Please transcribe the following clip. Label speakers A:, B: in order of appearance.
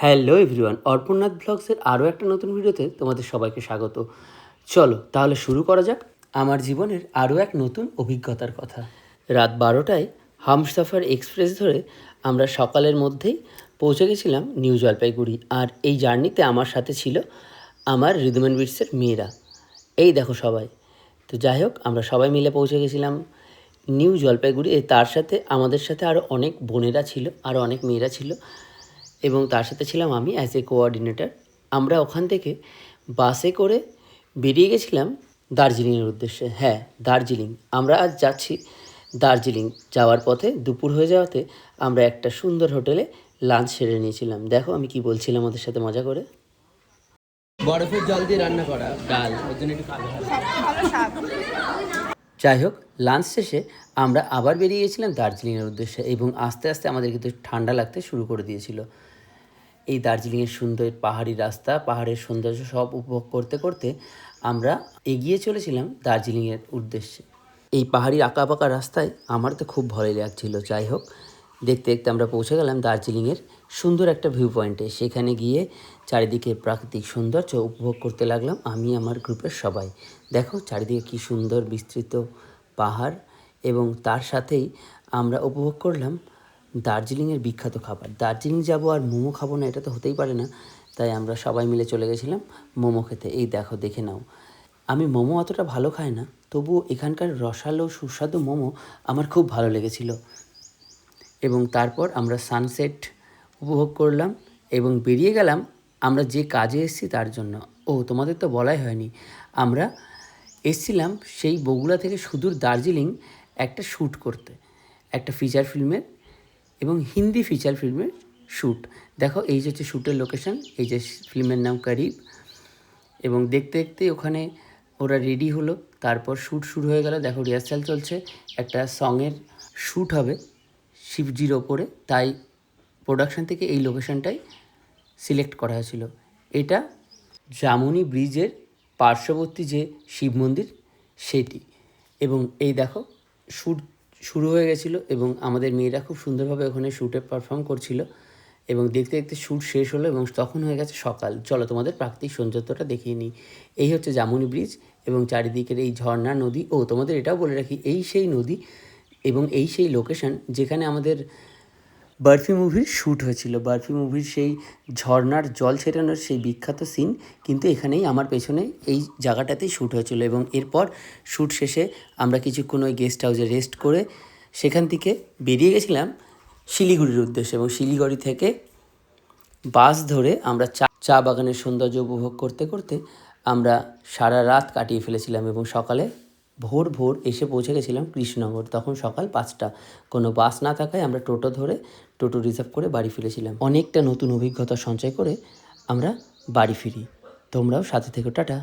A: Hello everyone, অর্পণনাথ ব্লগসের আরও একটা নতুন ভিডিওতে তোমাদের সবাইকে স্বাগত। চলো তাহলে শুরু করা যাক আমার জীবনের আরও এক নতুন অভিজ্ঞতার কথা। রাত 12টায় হামসফর এক্সপ্রেস ধরে আমরা সকালের মধ্যেই পৌঁছে গেছিলাম নিউ জলপাইগুড়ি। আর এই জার্নিতে আমার সাথে ছিল আমার রিদম অ্যান্ড বিটসের মেয়েরা। এই দেখো সবাই। তো যাই হোক, আমরা সবাই মিলে পৌঁছে গেছিলাম নিউ জলপাইগুড়ি। তার সাথে আমাদের সাথে আরও অনেক বোনেরা ছিল, আরও অনেক মেয়েরা ছিল, এবং তার সাথে ছিলাম আমি অ্যাজ এ কোঅর্ডিনেটর। আমরা ওখান থেকে বাসে করে বেরিয়ে গেছিলাম দার্জিলিংয়ের উদ্দেশ্যে। হ্যাঁ, দার্জিলিং। আমরা আজ যাচ্ছি দার্জিলিং। যাওয়ার পথে দুপুর হয়ে যাওয়াতে আমরা একটা সুন্দর হোটেলে লাঞ্চ সেরে নিয়েছিলাম। দেখো আমি কি বলছিলাম ওদের সাথে মজা করে। বরফের জল দিয়ে রান্না করা ডাল, ওর জন্য একটু কালো। যাই হোক, লাঞ্চ শেষে আমরা আবার বেরিয়ে গেছিলাম দার্জিলিংয়ের উদ্দেশ্যে, এবং আস্তে আস্তে আমাদের কিন্তু ঠান্ডা লাগতে শুরু করে দিয়েছিল। এই দার্জিলিংয়ের সুন্দর পাহাড়ি রাস্তা, পাহাড়ের সৌন্দর্য সব উপভোগ করতে করতে আমরা এগিয়ে চলেছিলাম দার্জিলিংয়ের উদ্দেশ্যে। এই পাহাড়ি আঁকাবাঁকা রাস্তায় আমার তো খুব ভালোই লাগছিল। যাই হোক, দেখতে দেখতে আমরা পৌঁছে গেলাম দার্জিলিংয়ের সুন্দর একটা ভিউ পয়েন্টে। সেখানে গিয়ে চারিদিকে প্রাকৃতিক সৌন্দর্য উপভোগ করতে লাগলাম আমি আমার গ্রুপের সবাই। দেখো চারিদিকে কী সুন্দর বিস্তৃত পাহাড়, এবং তার সাথেই আমরা উপভোগ করলাম দার্জিলিংয়ের বিখ্যাত খাবার। দার্জিলিং যাবো আর মোমো খাবো না, এটা তো হতেই পারে না। তাই আমরা সবাই মিলে চলে গেছিলাম মোমো খেতে। এই দেখো, দেখে নাও। আমি মোমো অতটা ভালো খাই না, তবুও এখানকার রসালো সুস্বাদু মোমো আমার খুব ভালো লেগেছিল। এবং তারপর আমরা সানসেট উপভোগ করলাম এবং বেরিয়ে গেলাম আমরা যে কাজে এসেছি তার জন্য। ও, তোমাদের তো বলাই হয়নি, আমরা এসেছিলাম সেই বগুড়া থেকে সুদূর দার্জিলিং একটা শ্যুট করতে, একটা ফিচার ফিল্মের, এবং হিন্দি ফিচার ফিল্মের শ্যুট। দেখো এই যে হচ্ছে শ্যুটের লোকেশন, এই যে ফিল্মের নাম করিব। এবং দেখতে দেখতে ওখানে ওরা রেডি হলো, তারপর শ্যুট শুরু হয়ে গেল। দেখো রিহার্সাল চলছে, একটা সঙের শ্যুট হবে শিবজির ওপরে, তাই প্রোডাকশন থেকে এই লোকেশনটাই সিলেক্ট করা হয়েছিল। এটা জামুনি ব্রিজের পার্শ্ববর্তী যে শিব মন্দির সেটি। এবং এই দেখো শ্যুট শুরু হয়ে গেছিলো, এবং আমাদের মেয়েরা খুব সুন্দরভাবে ওখানে শ্যুটে পারফর্ম করছিল। এবং দেখতে দেখতে শ্যুট শেষ হলো এবং তখন হয়ে গেছে সকাল। চলো তোমাদের প্রাকৃতিক সৌন্দর্যটা দেখিয়ে নিই। এই হচ্ছে জামুনি ব্রিজ এবং চারিদিকের এই ঝর্ণা নদী। ও, তোমাদের এটাও বলে রাখি, এই সেই নদী এবং এই সেই লোকেশন যেখানে আমাদের বার্ফি মুভির শ্যুট হয়েছিল। বার্ফি মুভির সেই ঝর্ণার জল ছেটানোর সেই বিখ্যাত সিন কিন্তু এখানেই আমার পেছনে এই জায়গাটাতেই শ্যুট হয়েছিল। এবং এরপর শ্যুট শেষে আমরা কিছুক্ষণ ওই গেস্ট হাউসে রেস্ট করে সেখান থেকে বেরিয়ে গেছিলাম শিলিগুড়ির উদ্দেশ্যে। এবং শিলিগুড়ি থেকে বাস ধরে আমরা চা বাগানের সৌন্দর্য উপভোগ করতে করতে আমরা সারা রাত কাটিয়ে ফেলেছিলাম, এবং সকালে ভোর ভোর এসে পৌঁছে গেছিলাম কৃষ্ণনগর। তখন সকাল 5টা। কোনো বাস না থাকায় আমরা টোটো রিজার্ভ করে বাড়ি ফিরেছিলাম। অনেকটা নতুন অভিজ্ঞতা সঞ্চয় করে আমরা বাড়ি ফিরি। তোমরাও সাথে থেকো। টাটা।